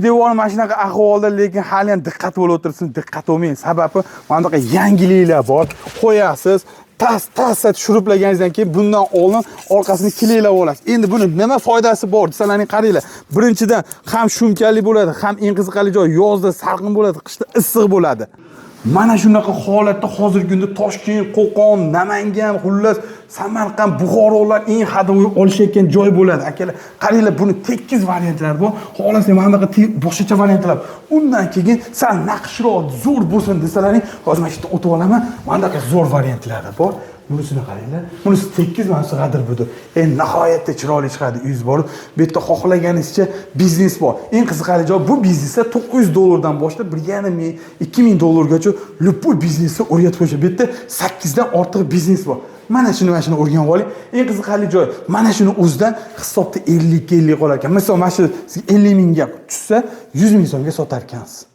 devor mana shunaqa ahvolda, lekin hali ham diqqat bo'lib o'tirsin, diqqat bo'lmang. Sababi mana bunaqa yangiliklar bor. Qo'yasiz, tas tushiriblaganingizdan keyin bundan oldin orqasini kilaylab olasiz. Endi buni nima foydasi bor desalaring qaranglar. Birinchidan ham shumkali bo'ladi, ham eng qiziqarli joyi yozda salqin bo'ladi, qishda issiq bo'ladi. Mana shunaqa holatda hozirgi kunda Toshkent, Qo'qon, Namangan, xullas Samarqand, Buxorolar eng hadavoy olishayotgan joy bo'ladi. Akalar, qaranglar, buni tekis variantlar bor. Xohlasangiz mana bunaqa boshqacha variantlar. Undan keyin sal naqshroq, zo'r bo'lsin desalaring, hozir mana shu yerda o'tib olaman. Mana bunaqa zo'r variantlari bor. Bunisini qaranglar. Bunisi tekis, mana shu g'adir budir. Nihoyatda chiroyli chiqadi uyingiz borib. Bu yerda xohlaganingizcha biznes bor. Eng qiziqarli joy, bu biznesda $900 dan boshlab 1,5 ming, 2 ming dollargacha любой biznesni o'rgatib qo'yishadi. Bu yerda 8 dan ortiq biznes bor. Mana shuni o'rganib oling. Eng qiziqarli joy, mana shuni o'zidan hisobda 50 qolar ekan. Masalan, mana shu 50 mingga tushsa, 100 ming so'mga sotar ekansiz.